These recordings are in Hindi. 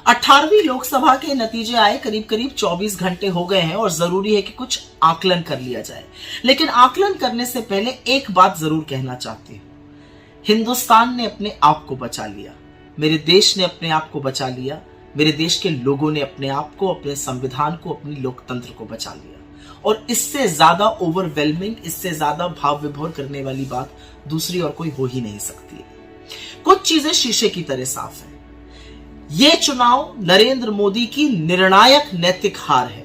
18वीं लोकसभा के नतीजे आए, करीब करीब 24 घंटे हो गए हैं और जरूरी है कि कुछ आकलन कर लिया जाए। लेकिन आकलन करने से पहले एक बात जरूर कहना चाहती हूं, हिंदुस्तान ने अपने आप को बचा लिया, मेरे देश ने अपने आप को बचा लिया, मेरे देश के लोगों ने अपने आप को, अपने संविधान को, अपनी लोकतंत्र को बचा लिया। और इससे ज्यादा ओवरवेलमिंग, इससे ज्यादा भाव विभोर करने वाली बात दूसरी और कोई हो ही नहीं सकती है। कुछ चीजें शीशे की तरह साफ है। ये चुनाव नरेंद्र मोदी की निर्णायक नैतिक हार है।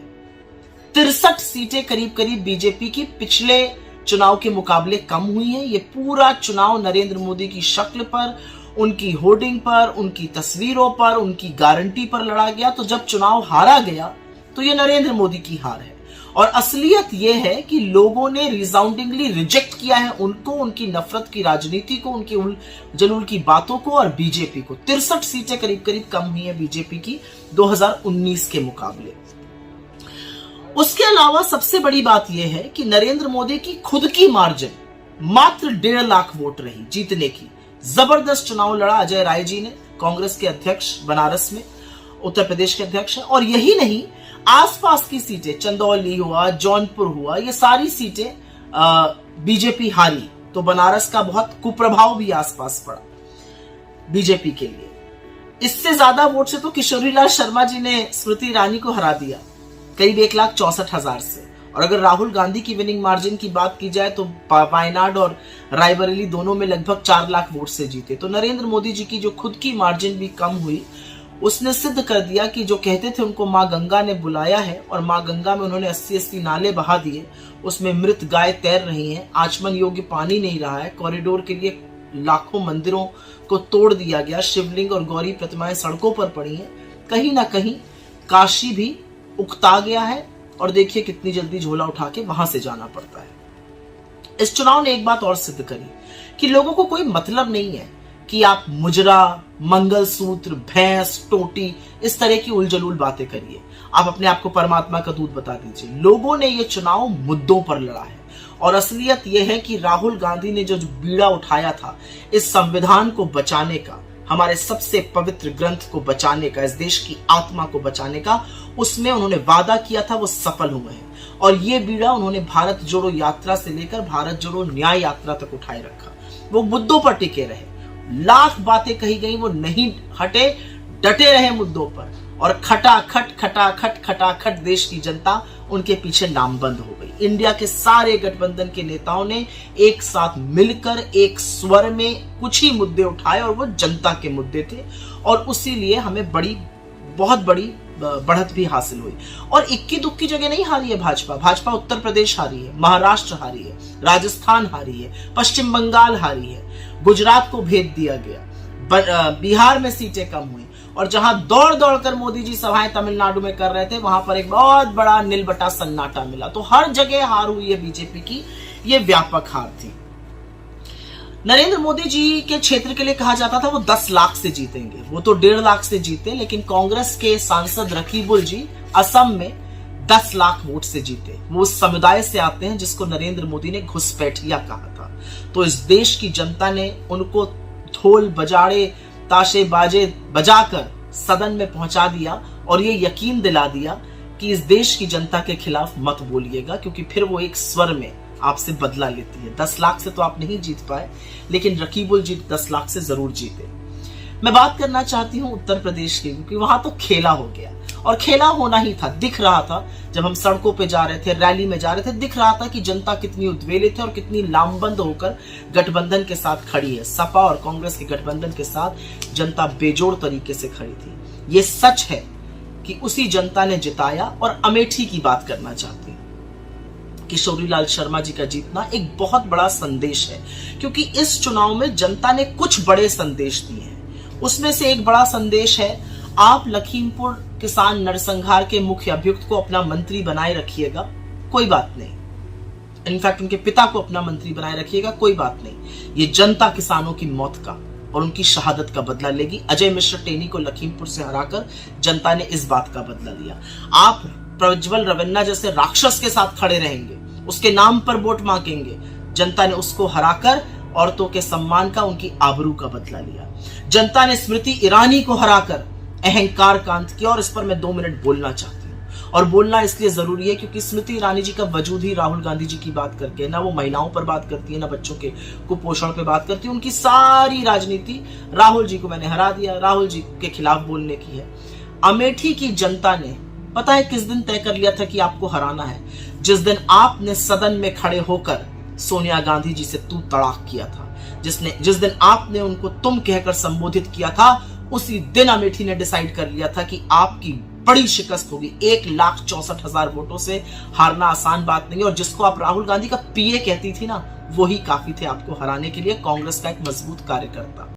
63 सीटें करीब करीब बीजेपी की पिछले चुनाव के मुकाबले कम हुई हैं। ये पूरा चुनाव नरेंद्र मोदी की शक्ल पर, उनकी होर्डिंग पर, उनकी तस्वीरों पर, उनकी गारंटी पर लड़ा गया। तो जब चुनाव हारा गया तो ये नरेंद्र मोदी की हार है। और असलियत यह है कि लोगों ने रिसाउंडिंगली रिजेक्ट किया है उनको, उनकी नफरत की राजनीति को, उनकी जलूल की बातों को और बीजेपी को। 63 सीटें करीब करीब कम हुई है बीजेपी की 2019 के मुकाबले। उसके अलावा सबसे बड़ी बात यह है कि नरेंद्र मोदी की खुद की मार्जिन मात्र 1.5 लाख वोट रही जीतने की। जबरदस्त चुनाव लड़ा अजय राय जी ने, कांग्रेस के अध्यक्ष बनारस में, उत्तर प्रदेश के अध्यक्ष हैं। और यही नहीं, आसपास की सीटें, चंदौली हुआ, जौनपुर हुआ, ये सारी सीटें बीजेपी हारी। तो बनारस का बहुत कुप्रभाव भी आसपास पड़ा बीजेपी के लिए। इससे ज्यादा वोट से तो किशोरीलाल शर्मा जी ने स्मृति ईरानी को हरा दिया, करीब 1,64,000 से। और अगर राहुल गांधी की विनिंग मार्जिन की बात की जाए तो वायनाड और रायबरेली दोनों में लगभग 4 लाख वोट से जीते। तो नरेंद्र मोदी जी की जो खुद की मार्जिन भी कम हुई, उसने सिद्ध कर दिया कि जो कहते थे उनको मां गंगा ने बुलाया है, और मां गंगा में उन्होंने 80-80 नाले बहा दिए, उसमें मृत गाय तैर रही हैं, आचमन योग्य पानी नहीं रहा है, कॉरिडोर के लिए लाखों मंदिरों को तोड़ दिया गया, शिवलिंग और गौरी प्रतिमाएं सड़कों पर पड़ी हैं। कहीं ना कहीं काशी भी उकता गया है, और देखिए कितनी जल्दी झोला उठा के वहां से जाना पड़ता है। इस चुनाव ने एक बात और सिद्ध करी कि लोगों को कोई मतलब नहीं है कि आप मुजरा, मंगलसूत्र, भैंस, टोटी, इस तरह की उलझलूल बातें करिए। आप अपने आप को परमात्मा का दूत बता दीजिए। लोगों ने ये चुनाव मुद्दों पर लड़ा है। और असलियत यह है कि राहुल गांधी ने जो बीड़ा उठाया था इस संविधान को बचाने का, हमारे सबसे पवित्र ग्रंथ को बचाने का, इस देश की आत्मा को बचाने का, उसमें उन्होंने वादा किया था, वो सफल हुए हैं। और ये बीड़ा उन्होंने भारत जोड़ो यात्रा से लेकर भारत जोड़ो न्याय यात्रा तक उठाए रखा। वो मुद्दों पर टिके रहे, लाख बातें कही गई, वो नहीं हटे, डटे रहे मुद्दों पर। और खटाखट देश की जनता उनके पीछे नामबंद हो गई। इंडिया के सारे गठबंधन के नेताओं ने एक साथ मिलकर एक स्वर में कुछ ही मुद्दे उठाए, और वो जनता के मुद्दे थे। और उसी लिए हमें बहुत बड़ी बढ़त भी हासिल हुई। और इक्की दुक्की जगह नहीं हारी है भाजपा उत्तर प्रदेश हारी है, महाराष्ट्र हारी है, राजस्थान हारी है, पश्चिम बंगाल हारी है, गुजरात को भेज दिया गया, बिहार में सीटें कम हुई। और जहां दौड़ दौड़ कर मोदी जी सभाएं तमिलनाडु में कर रहे थे, वहां पर एक बहुत बड़ा नीलबटा सन्नाटा मिला। तो हर जगह हार हुई है बीजेपी की, ये व्यापक हार थी। नरेंद्र मोदी जी के क्षेत्र के लिए कहा जाता था वो 10 लाख से जीतेंगे, वो तो 1.5 लाख से जीते। लेकिन कांग्रेस के सांसद रकीबुल जी असम में 10 लाख वोट से जीते। वो उस समुदाय से आते हैं जिसको नरेंद्र मोदी ने घुसपैठिया कहा था। तो इस देश की जनता ने उनको ढोल बजाड़े, ताशे बाजे बजाकर सदन में पहुंचा दिया, और ये यकीन दिला दिया कि इस देश की जनता के खिलाफ मत बोलिएगा, क्योंकि फिर वो एक स्वर में आपसे बदला लेती है। 10 लाख से तो आप नहीं जीत पाए, लेकिन रकीबुल जी 10 लाख से जरूर जीते। मैं बात करना चाहती हूं उत्तर प्रदेश की, क्योंकि वहां तो खेला हो गया, और खेला होना ही था। दिख रहा था जब हम सड़कों पे जा रहे थे, रैली में जा रहे थे, दिख रहा था कि जनता कितनी उद्वेलित है और कितनी लामबंद होकर गठबंधन के साथ खड़ी है। सपा और कांग्रेस के गठबंधन के साथ जनता बेजोड़ तरीके से खड़ी थी। ये सच है कि उसी जनता ने जिताया। और अमेठी की बात करना चाहती हूं, किशोरीलाल शर्मा जी का जीतना एक बहुत बड़ा संदेश है, क्योंकि इस चुनाव में जनता ने कुछ बड़े संदेश दिए हैं। उसमें से एक बड़ा संदेश है, आप लखीमपुर किसान नरसंहार के मुख्य अभियुक्त को अपना मंत्री बनाए रखिएगा, कोई बात नहीं। इनफैक्ट उनके पिता को अपना मंत्री बनाए रखिएगा, कोई बात नहीं। ये जनता किसानों की मौत का और उनकी शहादत का बदला लेगी। अजय मिश्र टेनी को लखीमपुर से हराकर जनता ने इस बात का बदला लिया। आप प्रज्वल रवन्ना जैसे राक्षस के साथ खड़े रहेंगे, उसके नाम पर वोट मांगेंगे, जनता ने उसको हराकर औरतों के सम्मान का, उनकी आबरू का बदला लिया। जनता ने स्मृति ईरानी को हराकर अहंकार कांत किया, और इस पर मैं 2 मिनट बोलना चाहती हूँ। और बोलना इसलिए जरूरी है क्योंकि स्मृति ईरानी जी का वजूद ही राहुल गांधी जी की बात करके, ना वो महिलाओं पर बात करती है, ना बच्चों के कुपोषण पे बात करती है। उनकी सारी राजनीति राहुल जी को मैंने हरा दिया, राहुल जी के खिलाफ बोलने की है। अमेठी की जनता ने पता है किस दिन तय कर लिया था कि आपको हराना है? जिस दिन आपने सदन में खड़े होकर सोनिया गांधी जी से तू तड़ाक किया था, जिस दिन आपने उनको तुम कहकर संबोधित किया था, उसी दिन अमेठी ने डिसाइड कर लिया था कि आपकी बड़ी शिकस्त होगी। 1,64,000 वोटों से हारना आसान बात नहीं है। और जिसको आप राहुल गांधी का पीए कहती थी ना, वही काफी थे आपको हराने के लिए, कांग्रेस का एक मजबूत कार्यकर्ता।